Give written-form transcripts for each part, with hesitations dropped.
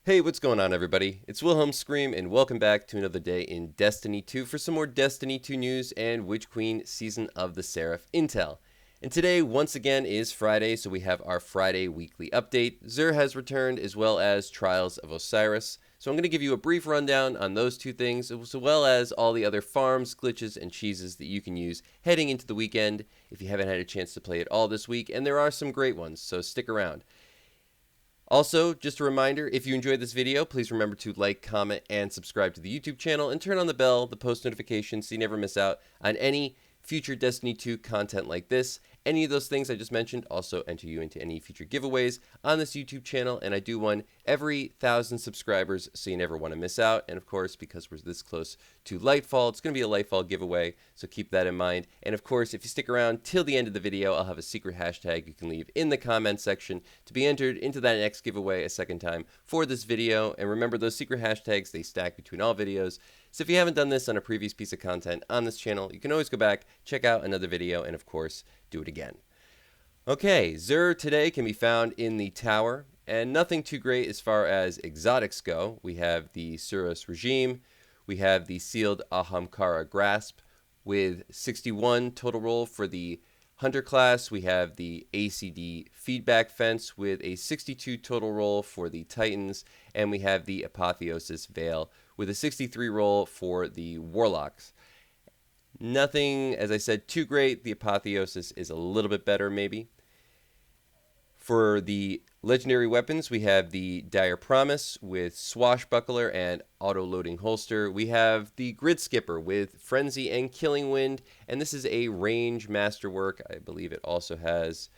Hey, what's going on, everybody? It's Wilhelm Scream, and welcome back to another day in Destiny 2 for some more Destiny 2 news and Witch Queen Season of the Seraph intel. And today, once again, is Friday, so we have our Friday weekly update. XUR has returned, as well as Trials of Osiris. So I'm going to give you a brief rundown on those two things, as well as all the other farms, glitches, and cheeses that you can use heading into the weekend if you haven't had a chance to play it all this week. And there are some great ones, so stick around. Also, just a reminder, if you enjoyed this video, please remember to like, comment, and subscribe to the YouTube channel, and turn on the bell, the post notifications, so you never miss out on any future Destiny 2 content like this. Any of those things I just mentioned also enter you into any future giveaways on this YouTube channel, and I do one every 1,000 subscribers, so you never want to miss out. And of course, because we're this close to Lightfall, it's going to be a Lightfall giveaway, so keep that in mind. And of course, if you stick around till the end of the video, I'll have a secret hashtag you can leave in the comments section to be entered into that next giveaway a second time for this video. And remember, those secret hashtags, they stack between all videos. So if you haven't done this on a previous piece of content on this channel, you can always go back, check out another video, and of course, do it again. Okay, XUR today can be found in the tower, and nothing too great as far as exotics go. We have the Suros regime, we have the sealed Ahamkara grasp with 61 total roll for the Hunter class. We have the ACD feedback fence with a 62 total roll for the Titans, and we have the Apotheosis veil with a 63 roll for the Warlocks. Nothing, as I said, too great. The Apotheosis is a little bit better, maybe. For the legendary weapons, we have the Dire Promise with Swashbuckler and auto-loading holster. We have the Grid Skipper with Frenzy and Killing Wind, and this is a range masterwork. I believe it also has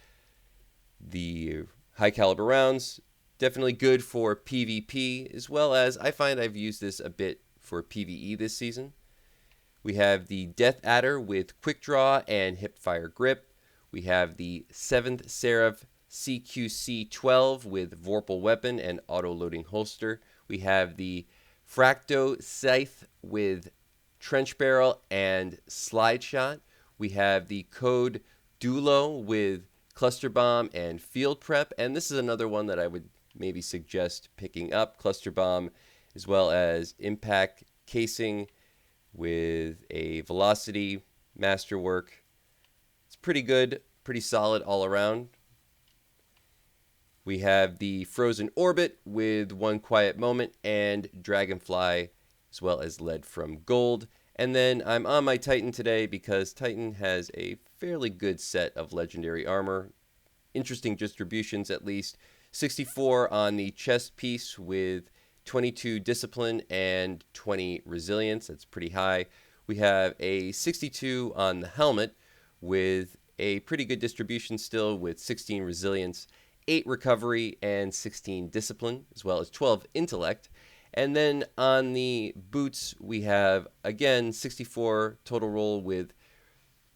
the high caliber rounds. Definitely good for PvP, as well as I find I've used this a bit for PvE this season. We have the Death Adder with Quick Draw and Hipfire Grip. We have the 7th Seraph CQC-12 with Vorpal Weapon and auto-loading holster. We have the Fracto Scythe with Trench Barrel and Slide Shot. We have the Code Dulo with Cluster Bomb and Field Prep. And this is another one that I would maybe suggest picking up. Cluster Bomb, as well as Impact Casing with a Velocity Masterwork. It's pretty good, pretty solid all around. We have the Frozen Orbit with One Quiet Moment and Dragonfly, as well as Lead from Gold. And then I'm on my Titan today because Titan has a fairly good set of legendary armor. Interesting distributions, at least. 64 on the chest piece with 22 Discipline and 20 Resilience. That's pretty high. We have a 62 on the helmet with a pretty good distribution still with 16 Resilience, 8 Recovery, and 16 Discipline, as well as 12 Intellect. And then on the boots, we have, again, 64 total roll with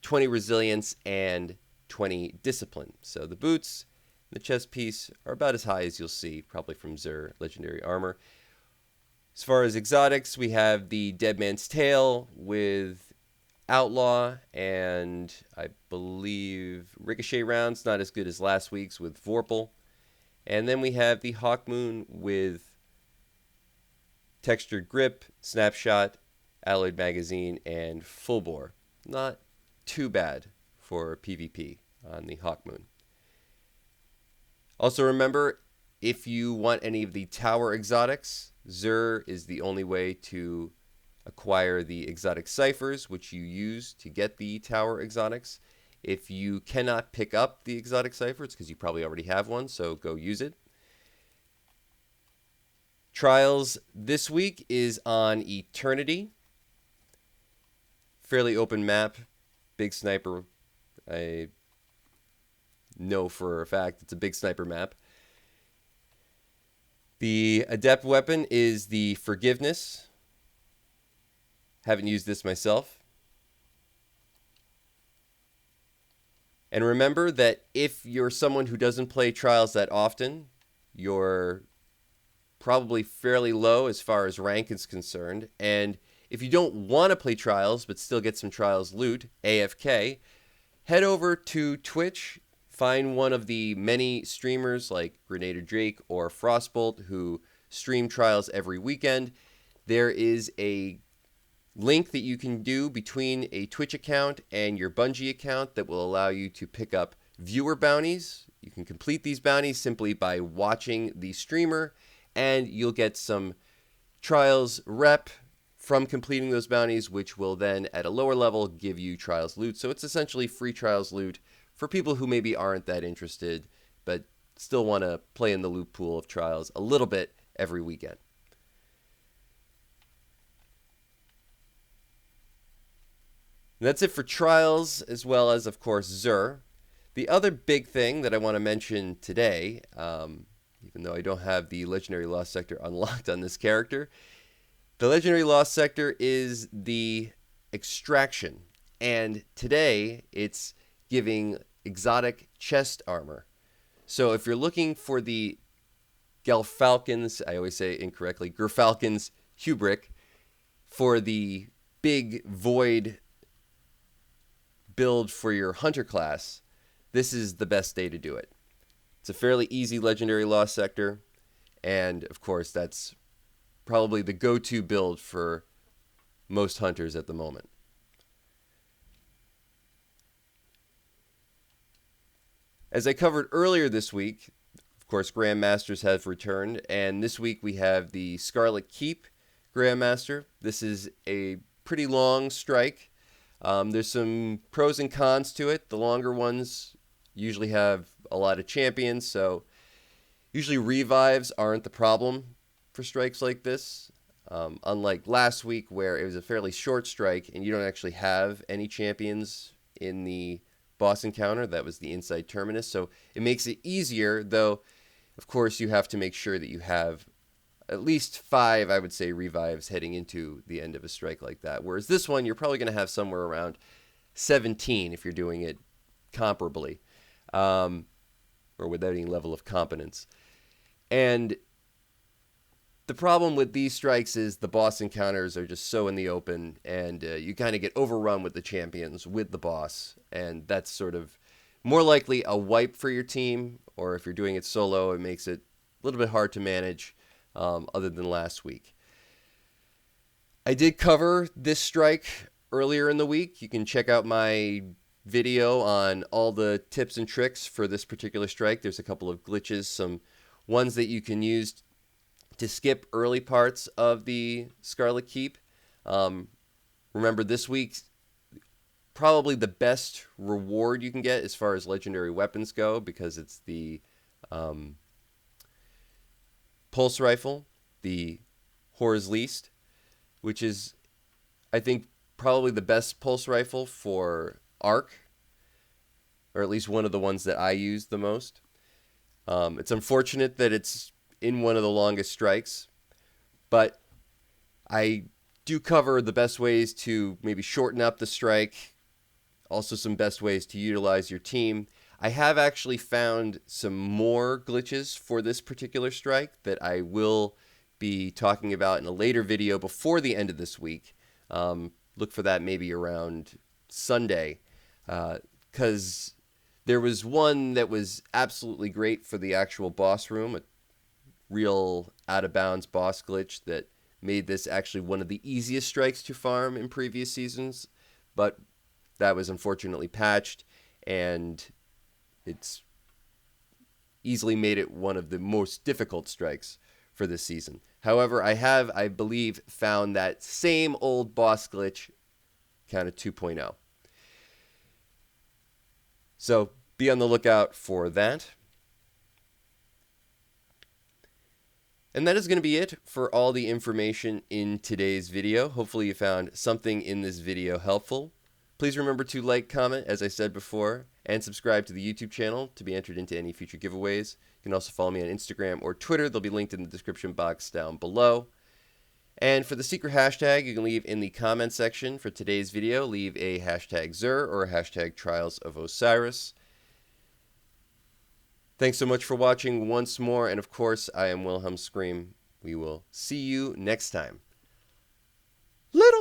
20 Resilience and 20 Discipline. So the boots, the chest piece, are about as high as you'll see, probably from XUR Legendary Armor. As far as exotics, we have the Dead Man's Tail with Outlaw, and I believe Ricochet rounds, not as good as last week's with Vorpal. And then we have the Hawkmoon with Textured Grip, Snapshot, Alloyed Magazine, and Full Bore. Not too bad for PvP on the Hawkmoon. Also remember, if you want any of the tower exotics, XUR is the only way to acquire the exotic ciphers, which you use to get the tower exotics. If you cannot pick up the exotic cipher, it's because you probably already have one, so go use it. Trials this week is on Eternity. Fairly open map. Big sniper. I know for a fact it's a big sniper map. The adept weapon is the Forgiveness. Haven't used this myself. And remember that if you're someone who doesn't play Trials that often, you're probably fairly low as far as rank is concerned. And if you don't want to play Trials but still get some Trials loot, AFK, head over to Twitch. Find one of the many streamers like Grenader Drake or Frostbolt who stream trials every weekend. There is a link that you can do between a Twitch account and your Bungie account that will allow you to pick up viewer bounties. You can complete these bounties simply by watching the streamer, and you'll get some trials rep from completing those bounties, which will then at a lower level give you trials loot. So it's essentially free trials loot for people who maybe aren't that interested but still want to play in the loot pool of trials a little bit every weekend. And that's it for trials, as well as, of course, XUR. The other big thing that I want to mention today, even though I don't have the Legendary Lost Sector unlocked on this character, the Legendary Lost Sector is the extraction. And today, it's giving exotic chest armor. So if you're looking for the Gerfalcon's, I always say it incorrectly, Gerfalcon's Hubric, for the big void build for your hunter class, this is the best day to do it. It's a fairly easy Legendary Lost Sector, and of course that's probably the go-to build for most hunters at the moment. As I covered earlier this week, of course, Grandmasters have returned, and this week we have the Scarlet Keep Grandmaster. This is a pretty long strike. There's some pros and cons to it. The longer ones usually have a lot of champions, so usually revives aren't the problem for strikes like this. Unlike last week where it was a fairly short strike and you don't actually have any champions in the boss encounter. That was the inside terminus, so it makes it easier, though of course you have to make sure that you have at least 5, I would say, revives heading into the end of a strike like that. Whereas this one, you're probably going to have somewhere around 17 if you're doing it comparably, or without any level of competence. And the problem with these strikes is the boss encounters are just so in the open, and you kind of get overrun with the champions with the boss, and that's sort of more likely a wipe for your team, or if you're doing it solo, it makes it a little bit hard to manage. Other than last week. I did cover this strike earlier in the week. You can check out my video on all the tips and tricks for this particular strike. There's a couple of glitches, some ones that you can use to skip early parts of the Scarlet Keep. Remember, this week's probably the best reward you can get as far as legendary weapons go, because it's the Pulse Rifle, the Horror's Least, which is, I think, probably the best Pulse Rifle for Arc, or at least one of the ones that I use the most. It's unfortunate that it's in one of the longest strikes, but I do cover the best ways to maybe shorten up the strike, also some best ways to utilize your team. I have actually found some more glitches for this particular strike that I will be talking about in a later video before the end of this week. Look for that maybe around Sunday, because there was one that was absolutely great for the actual boss room, a real out-of-bounds boss glitch that made this actually one of the easiest strikes to farm in previous seasons, but that was unfortunately patched, and it's easily made it one of the most difficult strikes for this season. However, I have, I believe, found that same old boss glitch, kind of 2.0. So be on the lookout for that. And that is going to be it for all the information in today's video. Hopefully you found something in this video helpful. Please remember to like, comment, as I said before, and subscribe to the YouTube channel to be entered into any future giveaways. You can also follow me on Instagram or Twitter. They'll be linked in the description box down below. And for the secret hashtag, you can leave in the comment section for today's video. Leave a hashtag XUR or a hashtag Trials of Osiris. Thanks so much for watching once more. And of course, I am Wilhelm Scream. We will see you next time. Little